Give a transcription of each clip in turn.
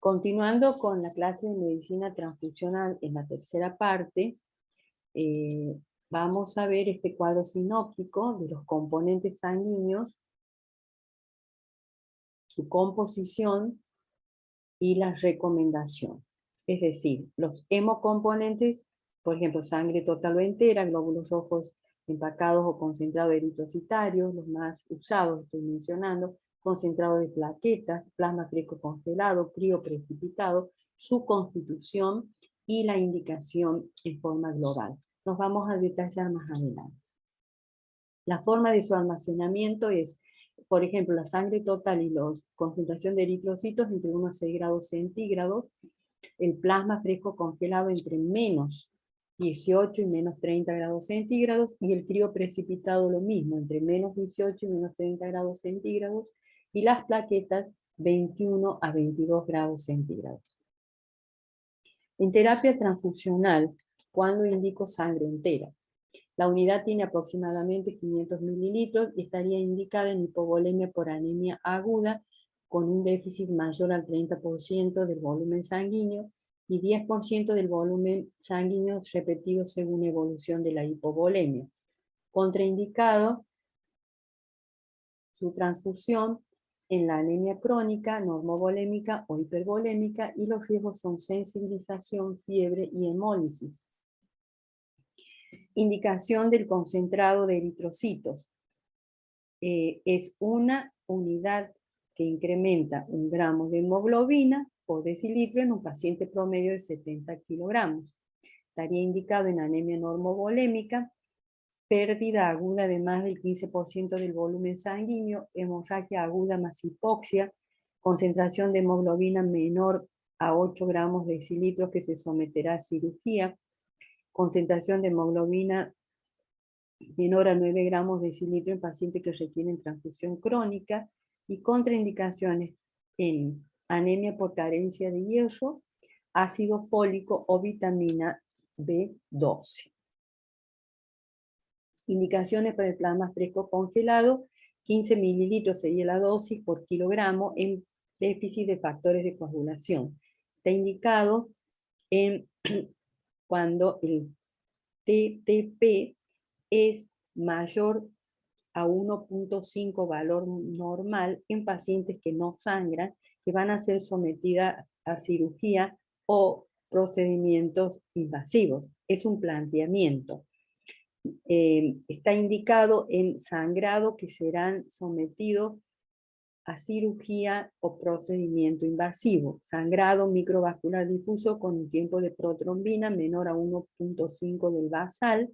Continuando con la clase de medicina transfusional en la tercera parte, vamos a ver este cuadro sinóptico de los componentes sanguíneos, su composición y la recomendación. Es decir, los hemocomponentes, por ejemplo, sangre total o entera, glóbulos rojos empacados o concentrados eritrocitarios, los más usados, estoy mencionando, concentrado de plaquetas, plasma fresco congelado, crioprecipitado, su constitución y la indicación en forma global. Nos vamos a detallar más adelante. La forma de su almacenamiento es, por ejemplo, la sangre total y la concentración de eritrocitos entre 1 a 6 grados centígrados, el plasma fresco congelado entre menos 18 y menos 30 grados centígrados, y el crioprecipitado lo mismo, entre menos 18 y menos 30 grados centígrados, y las plaquetas 21 a 22 grados centígrados. En terapia transfusional, cuando indico sangre entera, la unidad tiene aproximadamente 500 mililitros y estaría indicada en hipovolemia por anemia aguda, con un déficit mayor al 30% del volumen sanguíneo y 10% del volumen sanguíneo repetido según evolución de la hipovolemia. Contraindicado su transfusión en la anemia crónica, normovolémica o hipervolémica, y los riesgos son sensibilización, fiebre y hemólisis. Indicación del concentrado de eritrocitos. Es una unidad que incrementa 1 gramo de hemoglobina por decilitro en un paciente promedio de 70 kilogramos. Estaría indicado en anemia normovolémica, pérdida aguda de más del 15% del volumen sanguíneo, hemorragia aguda más hipoxia, concentración de hemoglobina menor a 8 gramos de decilitros que se someterá a cirugía, concentración de hemoglobina menor a 9 gramos de decilitro en pacientes que requieren transfusión crónica, y contraindicaciones en anemia por carencia de hierro, ácido fólico o vitamina B12. Indicaciones para el plasma fresco congelado: 15 mililitros sería la dosis por kilogramo en déficit de factores de coagulación. Está indicado cuando el TTP es mayor a 1.5 valor normal en pacientes que no sangran, que van a ser sometidas a cirugía o procedimientos invasivos. Es un planteamiento. Está indicado en sangrado que serán sometidos a cirugía o procedimiento invasivo. Sangrado microvascular difuso con un tiempo de protrombina menor a 1.5 del basal,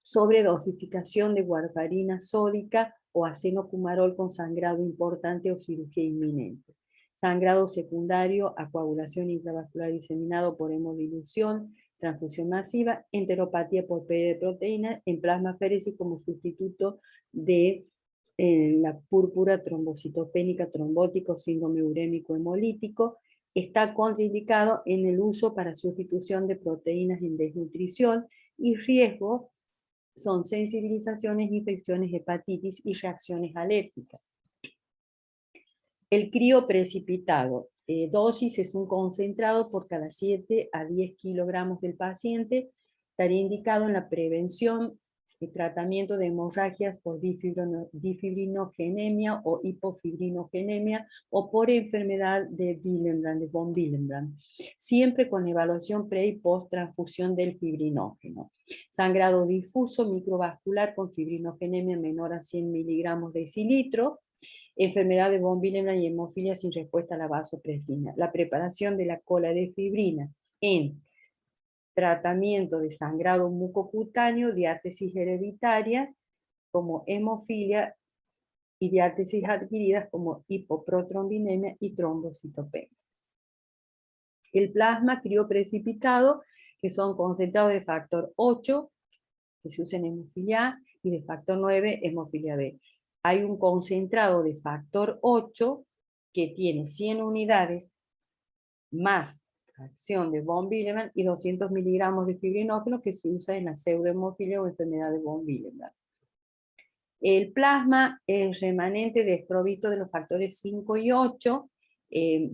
sobredosificación de warfarina sódica o acenocumarol con sangrado importante o cirugía inminente. Sangrado secundario a coagulación intravascular diseminado por hemodilución, transfusión masiva, enteropatía por pérdida de proteína en plasmaféresis como sustituto de la púrpura trombocitopénica trombótica o síndrome urémico hemolítico. Está contraindicado en el uso para sustitución de proteínas en desnutrición, y riesgo son sensibilizaciones, infecciones, hepatitis y reacciones alérgicas. El crioprecipitado. Dosis es un concentrado por cada 7 a 10 kilogramos del paciente. Estaría indicado en la prevención y tratamiento de hemorragias por difibrinogenemia o hipofibrinogenemia o por enfermedad de Willebrand, de von Willebrand, siempre con evaluación pre y post transfusión del fibrinógeno. Sangrado difuso microvascular con fibrinogenemia menor a 100 miligramos de decilitro, enfermedad de von Willebrand y hemofilia sin respuesta a la vasopresina. La preparación de la cola de fibrina en tratamiento de sangrado mucocutáneo, diátesis hereditarias como hemofilia y diátesis adquiridas como hipoprotrombinemia y trombocitopenia. El plasma crioprecipitado, que son concentrados de factor 8, que se usa en hemofilia A, y de factor 9, hemofilia B. Hay un concentrado de factor 8 que tiene 100 unidades más fracción de von Willebrand y 200 miligramos de fibrinógeno que se usa en la pseudohemofilia o enfermedad de von Willebrand. El plasma es remanente desprovisto de los factores 5 y 8,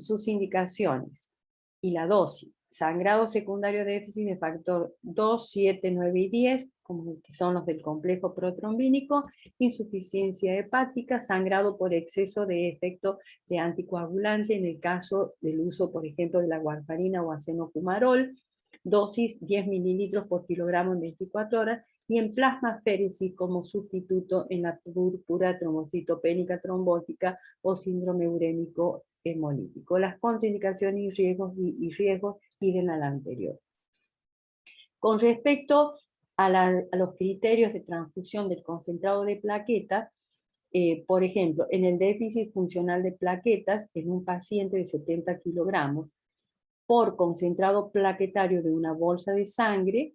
Sus indicaciones y la dosis. Sangrado secundario de déficit de factor 2, 7, 9 y 10, como que son los del complejo protrombínico, insuficiencia hepática, sangrado por exceso de efecto de anticoagulante en el caso del uso, por ejemplo, de la warfarina o acenofumarol, dosis 10 mililitros por kilogramo en 24 horas, y en plasmaféresis como sustituto en la púrpura trombocitopénica trombótica o síndrome urémico hemolítico. Las contraindicaciones y riesgos siguen a la anterior. Con respecto a los criterios de transfusión del concentrado de plaquetas, por ejemplo, en el déficit funcional de plaquetas, en un paciente de 70 kilogramos, por concentrado plaquetario de una bolsa de sangre,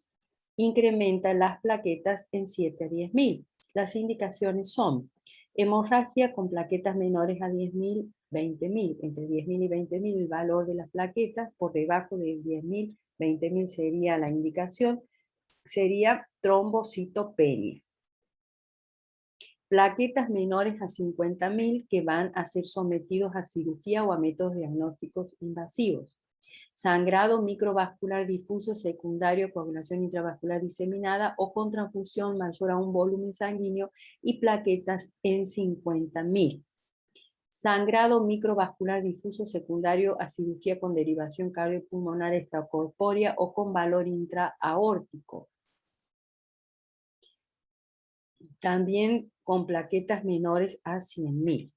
incrementa las plaquetas en 7 a 10.000. Las indicaciones son hemorragia con plaquetas menores a 10.000, 20.000. Entre 10.000 y 20.000 el valor de las plaquetas, por debajo de 10.000, 20.000 sería la indicación, sería trombocitopenia. Plaquetas menores a 50.000 que van a ser sometidos a cirugía o a métodos diagnósticos invasivos. Sangrado microvascular difuso secundario, coagulación intravascular diseminada o con transfusión mayor a un volumen sanguíneo y plaquetas en 50.000. Sangrado microvascular difuso secundario a cirugía con derivación cardiopulmonar extracorpórea o con valor intraaórtico. También con plaquetas menores a 100.000.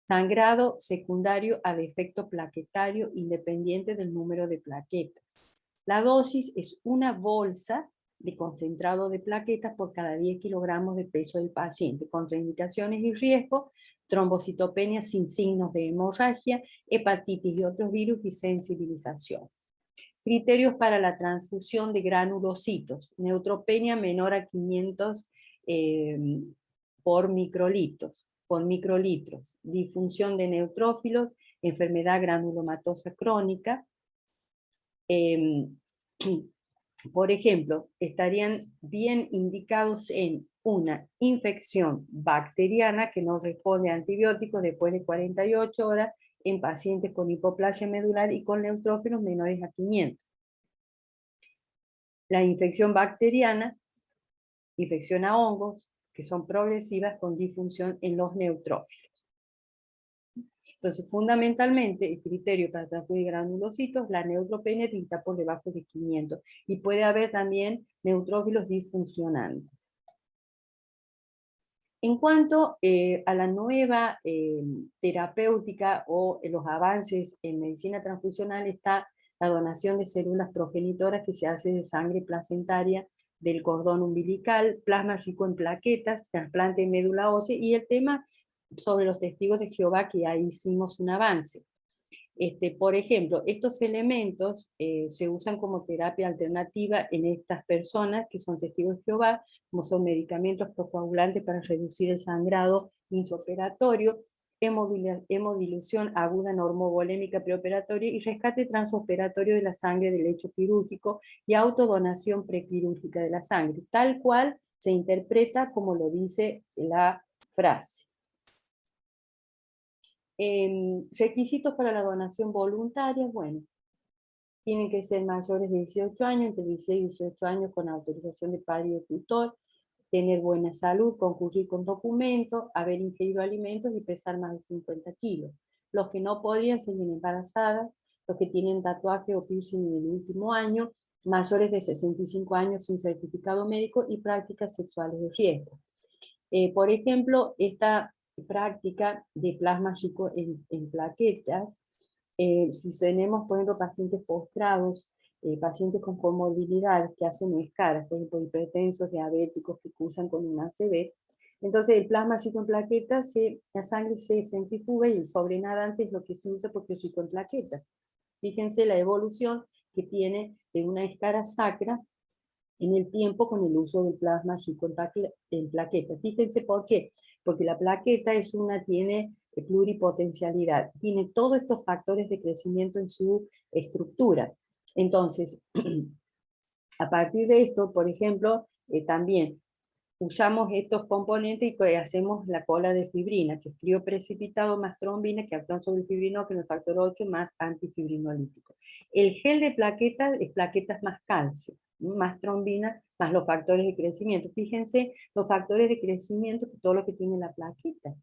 Sangrado secundario a defecto plaquetario independiente del número de plaquetas. La dosis es una bolsa de concentrado de plaquetas por cada 10 kilogramos de peso del paciente. Contraindicaciones y riesgos: trombocitopenia sin signos de hemorragia, hepatitis y otros virus y sensibilización. Criterios para la transfusión de granulocitos: neutropenia menor a 500 por microlitros, disfunción de neutrófilos, enfermedad granulomatosa crónica. Por ejemplo, estarían bien indicados en una infección bacteriana que no responde a antibióticos después de 48 horas en pacientes con hipoplasia medular y con neutrófilos menores a 500. La infección bacteriana, infección a hongos, que son progresivas con disfunción en los neutrófilos. Entonces, fundamentalmente, el criterio para transfundir granulocitos, la neutropenia está por debajo de 500. Y puede haber también neutrófilos disfuncionantes. En cuanto a la nueva terapéutica o los avances en medicina transfusional, está la donación de células progenitoras que se hace de sangre placentaria del cordón umbilical, plasma rico en plaquetas, trasplante de médula ósea y el tema sobre los testigos de Jehová, que ahí hicimos un avance. Por ejemplo, estos elementos se usan como terapia alternativa en estas personas que son testigos de Jehová, como son medicamentos procoagulantes para reducir el sangrado intraoperatorio, hemodilución aguda normovolémica preoperatoria y rescate transoperatorio de la sangre del lecho quirúrgico y autodonación prequirúrgica de la sangre, tal cual se interpreta como lo dice la frase. Requisitos para la donación voluntaria: bueno, tienen que ser mayores de 18 años, entre 16 y 18 años con autorización de padre o tutor, tener buena salud, concurrir con documentos, haber ingerido alimentos y pesar más de 50 kilos. Los que no podrían seguir embarazadas, los que tienen tatuaje o piercing en el último año, mayores de 65 años sin certificado médico y prácticas sexuales de riesgo. Por ejemplo, esta práctica de plasma rico en plaquetas, si tenemos, por ejemplo, pacientes postrados, pacientes con comorbilidades que hacen escaras, por ejemplo, hipertensos, diabéticos que cursan con un ACV, entonces el plasma rico en plaquetas, la sangre se centrifuga y el sobrenadante es lo que se usa porque es rico en plaquetas. Fíjense la evolución que tiene de una escara sacra en el tiempo con el uso del plasma rico en plaquetas. Fíjense por qué. Porque la plaqueta tiene pluripotencialidad, tiene todos estos factores de crecimiento en su estructura. Entonces, a partir de esto, por ejemplo, también usamos estos componentes y hacemos la cola de fibrina, que es frío precipitado más trombina, que actúan sobre el fibrinógeno, el factor 8 más antifibrinolítico. El gel de plaquetas es plaquetas más calcio, más trombina, más los factores de crecimiento. Fíjense los factores de crecimiento, todo lo que tiene la plaqueta.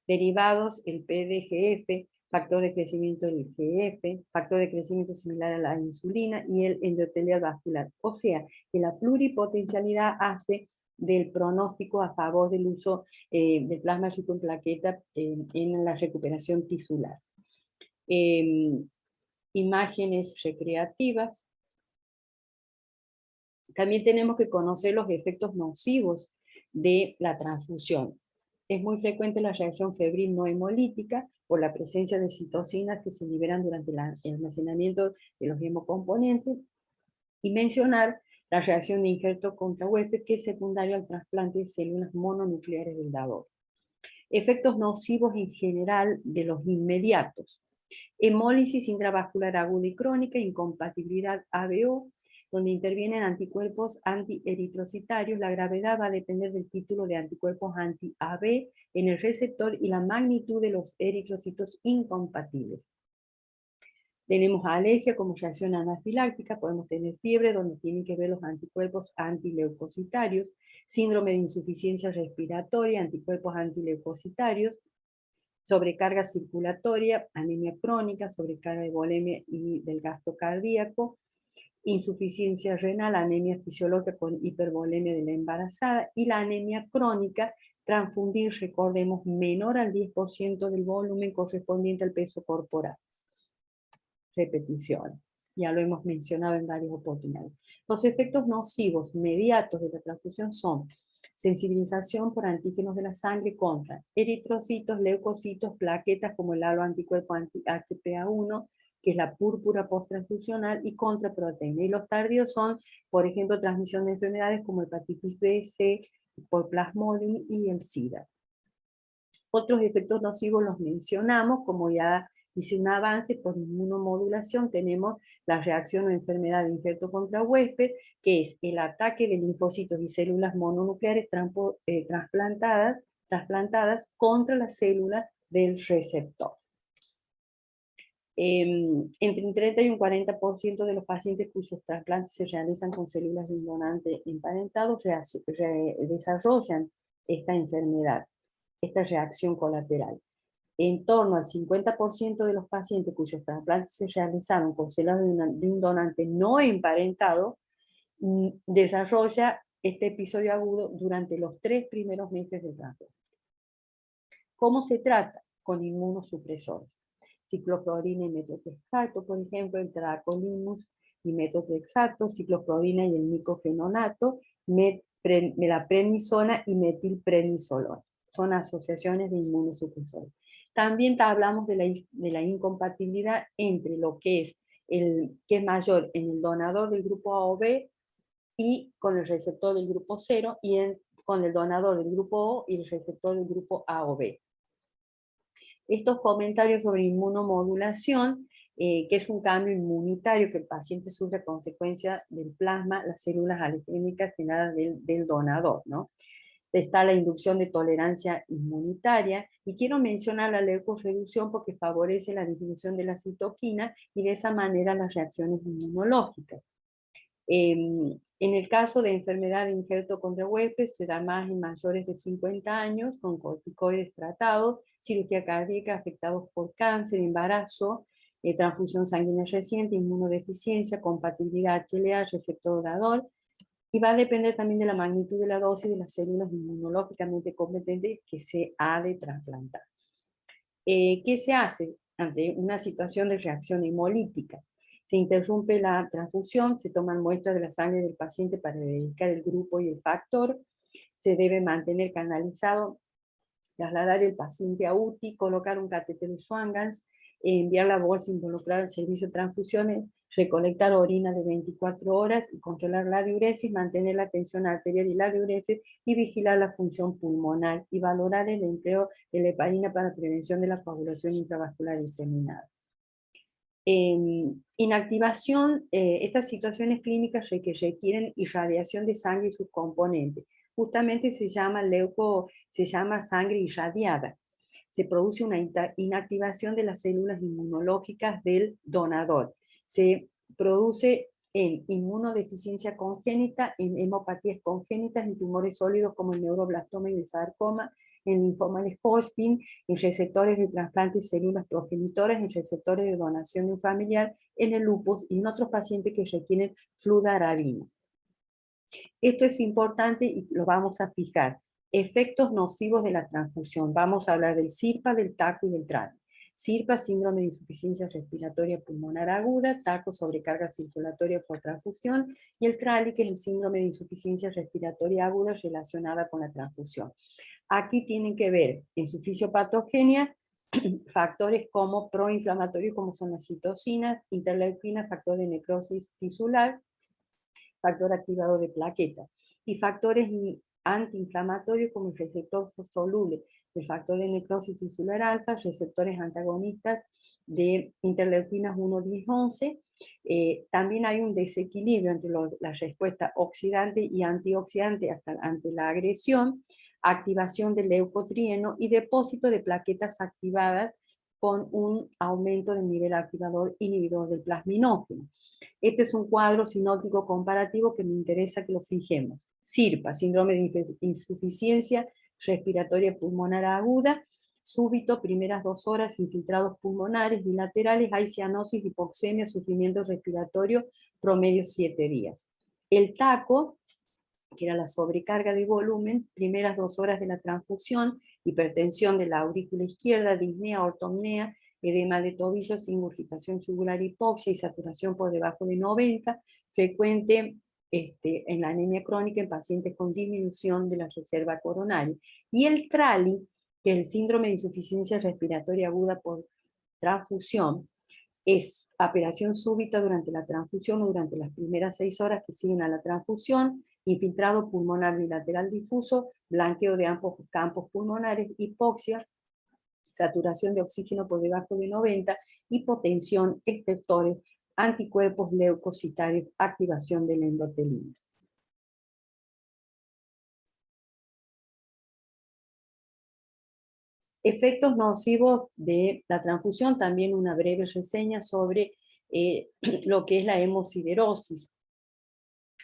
Derivados, el PDGF, factor de crecimiento del GF, factor de crecimiento similar a la insulina y el endotelial vascular. O sea, que la pluripotencialidad hace del pronóstico a favor del uso del plasma rico en plaqueta en la recuperación tisular. Imágenes recreativas. También tenemos que conocer los efectos nocivos de la transfusión. Es muy frecuente la reacción febril no hemolítica por la presencia de citocinas que se liberan durante el almacenamiento de los hemocomponentes, y mencionar la reacción de injerto contra huésped, que es secundaria al trasplante de células mononucleares del dador. Efectos nocivos en general de los inmediatos. Hemólisis intravascular aguda y crónica, incompatibilidad ABO, donde intervienen anticuerpos antieritrocitarios. La gravedad va a depender del título de anticuerpos anti-AB en el receptor y la magnitud de los eritrocitos incompatibles. Tenemos alergia como reacción anafiláctica, podemos tener fiebre donde tienen que ver los anticuerpos antileucocitarios, síndrome de insuficiencia respiratoria, anticuerpos antileucocitarios, sobrecarga circulatoria, anemia crónica, sobrecarga de volemia y del gasto cardíaco, insuficiencia renal, anemia fisiológica con hipervolemia de la embarazada, y la anemia crónica, transfundir, recordemos, menor al 10% del volumen correspondiente al peso corporal. Repetición. Ya lo hemos mencionado en varias oportunidades. Los efectos nocivos mediatos de la transfusión son sensibilización por antígenos de la sangre contra eritrocitos, leucocitos, plaquetas como el haloanticuerpo anti-HPA1, que es la púrpura posttransfusional, y contra proteína. Y los tardíos son, por ejemplo, transmisión de enfermedades como hepatitis B, C, por Plasmodium y el SIDA. Otros efectos nocivos los mencionamos, como ya hice un avance por inmunomodulación. Tenemos la reacción o enfermedad de injerto contra huésped, que es el ataque de linfocitos y células mononucleares trasplantadas contra las células del receptor. Entre un 30 y un 40% de los pacientes cuyos trasplantes se realizan con células de un donante emparentado desarrollan esta enfermedad, esta reacción colateral. En torno al 50% de los pacientes cuyos trasplantes se realizaron con células de un donante no emparentado desarrolla este episodio agudo durante los 3 primeros meses del trasplante. ¿Cómo se trata? Con inmunosupresores. Ciclosporina y metotrexato, por ejemplo, el tacrolimus y metotrexato, ciclosporina y el micofenonato, la prednisona y metilprednisolona. Son asociaciones de inmunosupresores. También hablamos de la incompatibilidad entre lo que es mayor en el donador del grupo A o B y con el receptor del grupo 0, y con el donador del grupo O y el receptor del grupo A o B. Estos comentarios sobre inmunomodulación, que es un cambio inmunitario que el paciente sufre a consecuencia del plasma, las células alegénicas generadas del donador, ¿no? Está la inducción de tolerancia inmunitaria, y quiero mencionar la leucorreducción porque favorece la disminución de la citoquina y de esa manera las reacciones inmunológicas. En el caso de enfermedad de injerto contra huésped, se da más en mayores de 50 años, con corticoides tratados, cirugía cardíaca, afectados por cáncer, embarazo, transfusión sanguínea reciente, inmunodeficiencia, compatibilidad HLA, receptor dador, y va a depender también de la magnitud de la dosis de las células inmunológicamente competentes que se ha de trasplantar. ¿Qué se hace ante una situación de reacción hemolítica? Se interrumpe la transfusión, se toman muestras de la sangre del paciente para identificar el grupo y el factor, se debe mantener canalizado, trasladar el paciente a UTI, colocar un catéter de Swan-Ganz, enviar la bolsa involucrada al servicio de transfusiones, recolectar orina de 24 horas y controlar la diuresis, mantener la tensión arterial y la diuresis, y vigilar la función pulmonar y valorar el empleo de la heparina para prevención de la coagulación intravascular diseminada. Inactivación, estas situaciones clínicas que requieren irradiación de sangre y sus componentes, justamente se llama sangre irradiada. Se produce una inactivación de las células inmunológicas del donador. Se produce en inmunodeficiencia congénita, en hemopatías congénitas, en tumores sólidos como el neuroblastoma y el sarcoma, en linfoma de Hodgkin, en receptores de trasplante de células progenitoras, en receptores de donación de un familiar, en el lupus y en otros pacientes que requieren fludarabina. Esto es importante y lo vamos a fijar. Efectos nocivos de la transfusión. Vamos a hablar del SIRPA, del TACO y del TRALI. SIRPA, síndrome de insuficiencia respiratoria pulmonar aguda, TACO, sobrecarga circulatoria por transfusión, y el TRALI, que es el síndrome de insuficiencia respiratoria aguda relacionada con la transfusión. Aquí tienen que ver en su fisiopatogenia factores como proinflamatorios, como son las citocinas, interleuquinas, factor de necrosis tisular, factor activador de plaquetas, y factores antiinflamatorios como el receptor fosfolule, el factor de necrosis tisular alfa, receptores antagonistas de interleuquinas 1, 10, 11. También hay un desequilibrio entre la respuesta oxidante y antioxidante ante la agresión, activación del leucotrieno y depósito de plaquetas activadas con un aumento del nivel activador inhibidor del plasminógeno. Este es un cuadro sinóptico comparativo que me interesa que lo fijemos. SIRPA, síndrome de insuficiencia respiratoria pulmonar aguda, súbito, primeras 2 horas, infiltrados pulmonares bilaterales, hay cianosis, hipoxemia, sufrimiento respiratorio, promedio 7 días. El TACO, que era la sobrecarga de volumen, primeras 2 horas de la transfusión, hipertensión de la aurícula izquierda, disnea, ortopnea, edema de tobillos, ingurgitación yugular, hipoxia y saturación por debajo de 90, frecuente en la anemia crónica en pacientes con disminución de la reserva coronaria. Y el TRALI, que es el síndrome de insuficiencia respiratoria aguda por transfusión, es apelación súbita durante la transfusión o durante las primeras 6 horas que siguen a la transfusión, infiltrado pulmonar bilateral difuso, blanqueo de ambos campos pulmonares, hipoxia, saturación de oxígeno por debajo de 90, hipotensión, estertores, anticuerpos leucocitarios, activación de la endotelina. Efectos nocivos de la transfusión, también una breve reseña sobre lo que es la hemosiderosis.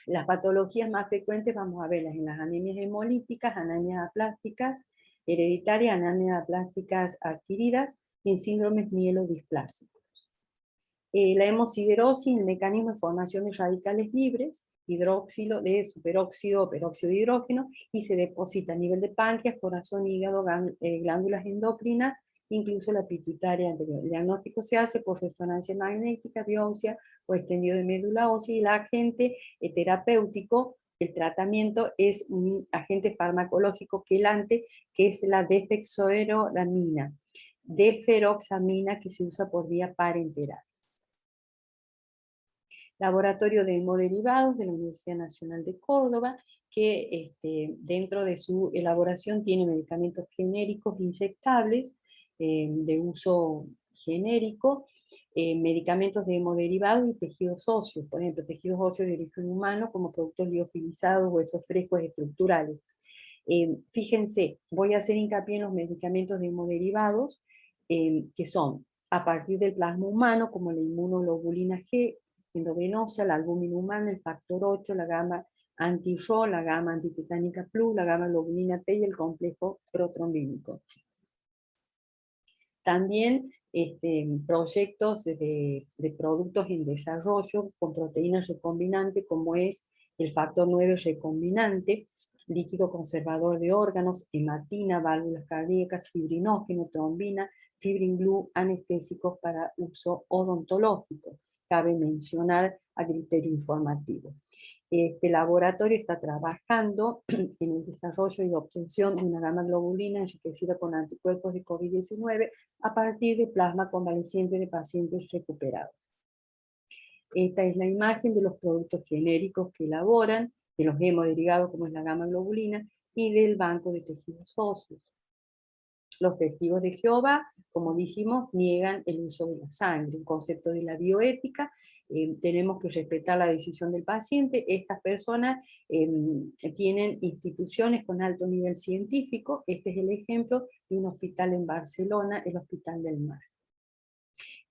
Las patologías más frecuentes vamos a verlas en las anemias hemolíticas, anemias aplásticas hereditarias, anemias aplásticas adquiridas y en síndromes mielodisplásicos. La hemosiderosis, el mecanismo de formación de radicales libres, hidróxilo de superóxido o peróxido de hidrógeno, y se deposita a nivel de páncreas, corazón, hígado, glándulas endocrinas, incluso la pituitaria anterior. El diagnóstico se hace por resonancia magnética, biopsia o extendido de médula ósea, y el agente terapéutico, el tratamiento es un agente farmacológico quelante, que es la defexoerolamina, deferoxamina, que se usa por vía parenteral. Laboratorio de hemoderivados de la Universidad Nacional de Córdoba, que dentro de su elaboración tiene medicamentos genéricos inyectables de uso genérico, medicamentos de hemoderivados y tejidos óseos, por ejemplo, tejidos óseos de origen humano como productos liofilizados, huesos frescos estructurales. Fíjense, voy a hacer hincapié en los medicamentos de hemoderivados que son a partir del plasma humano, como la inmunoglobulina G, endovenosa, la albúmina humana, el factor 8, la gama anti-RO, la gama antitetánica plus, la gama globulina T y el complejo protrombínico. También proyectos de productos en desarrollo con proteínas recombinantes, como es el factor 9 recombinante, líquido conservador de órganos, hematina, válvulas cardíacas, fibrinógeno, trombina, fibrin glue, anestésicos para uso odontológico. Cabe mencionar a criterio informativo. Este laboratorio está trabajando en el desarrollo y obtención de una gama globulina enriquecida con anticuerpos de COVID-19 a partir de plasma convaleciente de pacientes recuperados. Esta es la imagen de los productos genéricos que elaboran, de los hemoderivados como es la gama globulina, y del banco de tejidos óseos. Los testigos de Jehová, como dijimos, niegan el uso de la sangre, un concepto de la bioética, tenemos que respetar la decisión del paciente. Estas personas tienen instituciones con alto nivel científico. Este es el ejemplo de un hospital en Barcelona, el Hospital del Mar.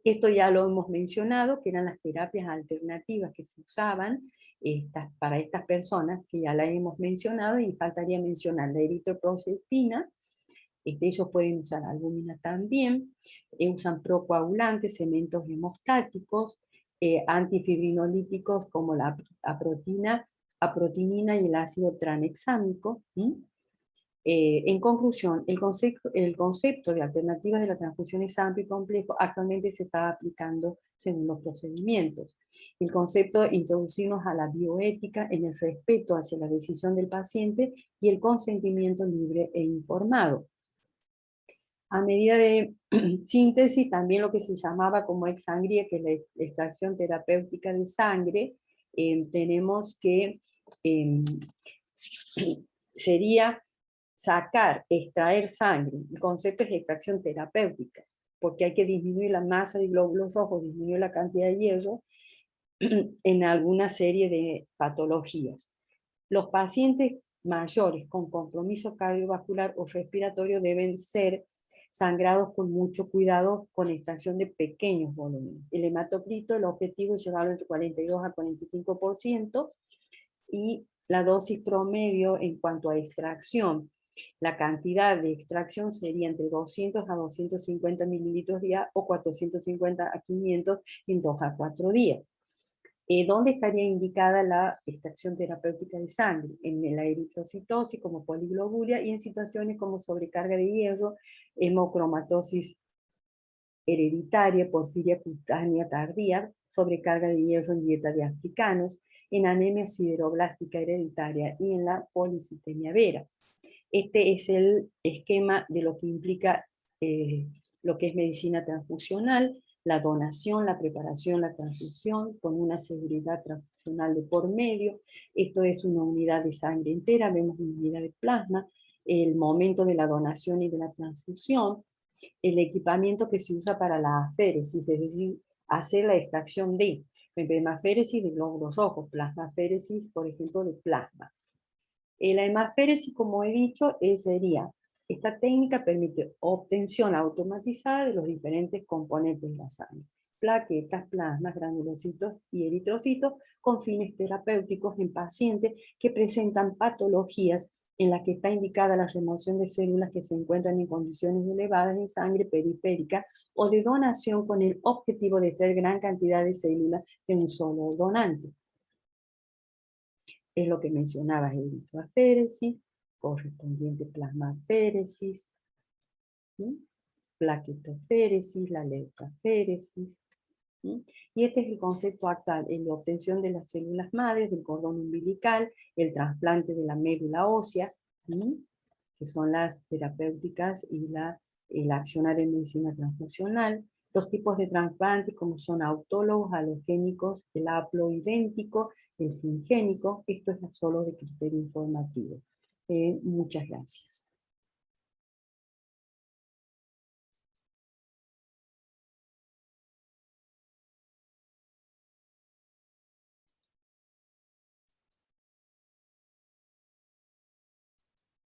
Esto ya lo hemos mencionado, que eran las terapias alternativas que se usaban para estas personas, que ya la hemos mencionado, y faltaría mencionar la eritropoyetina. Ellos pueden usar albúmina también, usan procoagulantes, cementos hemostáticos, antifibrinolíticos como la aprotinina y el ácido tranexámico. En conclusión, el concepto de alternativas de la transfusión es amplio y complejo. Actualmente se está aplicando según los procedimientos. El concepto de introducirnos a la bioética en el respeto hacia la decisión del paciente y el consentimiento libre e informado. A medida de síntesis, también lo que se llamaba como exsangría, que es la extracción terapéutica de sangre, tenemos que sería sacar, extraer sangre. El concepto es extracción terapéutica, porque hay que disminuir la masa de glóbulos rojos, disminuir la cantidad de hierro en alguna serie de patologías. Los pacientes mayores con compromiso cardiovascular o respiratorio deben ser sangrados con mucho cuidado con extracción de pequeños volúmenes. El hematocrito, el objetivo es llevarlo entre 42 a 45%, y la dosis promedio en cuanto a extracción, la cantidad de extracción sería entre 200 a 250 mililitros día o 450 a 500 en 2 a 4 días. ¿Dónde estaría indicada la extracción terapéutica de sangre? En la eritrocitosis como poliglobulia y en situaciones como sobrecarga de hierro, hemocromatosis hereditaria, porfiria cutánea tardía, sobrecarga de hierro en dieta de africanos, en anemia sideroblástica hereditaria y en la policitemia vera. Este es el esquema de lo que implica lo que es medicina transfusional, la donación, la preparación, la transfusión, con una seguridad transfusional de por medio. Esto es una unidad de sangre entera, vemos una unidad de plasma, el momento de la donación y de la transfusión, el equipamiento que se usa para la aféresis, es decir, hacer la extracción de hemaféresis de glóbulos rojos, plasmaféresis, por ejemplo, de plasma. La hemaféresis, como he dicho, sería, esta técnica permite obtención automatizada de los diferentes componentes de la sangre, plaquetas, plasmas, granulocitos y eritrocitos, con fines terapéuticos en pacientes que presentan patologías en las que está indicada la remoción de células que se encuentran en condiciones elevadas de sangre periférica o de donación con el objetivo de extraer gran cantidad de células de un solo donante. Es lo que mencionabas, eritroaféresis, correspondiente plasmaféresis, plaquetoféresis, la leucaféresis. Y este es el concepto actual, en la obtención de las células madres, del cordón umbilical, el trasplante de la médula ósea, que son las terapéuticas y el accionar en medicina transfusional. Los tipos de trasplantes como son autólogos, halogénicos, el haploidéntico, el singénico. Esto es solo de criterio informativo. Muchas gracias.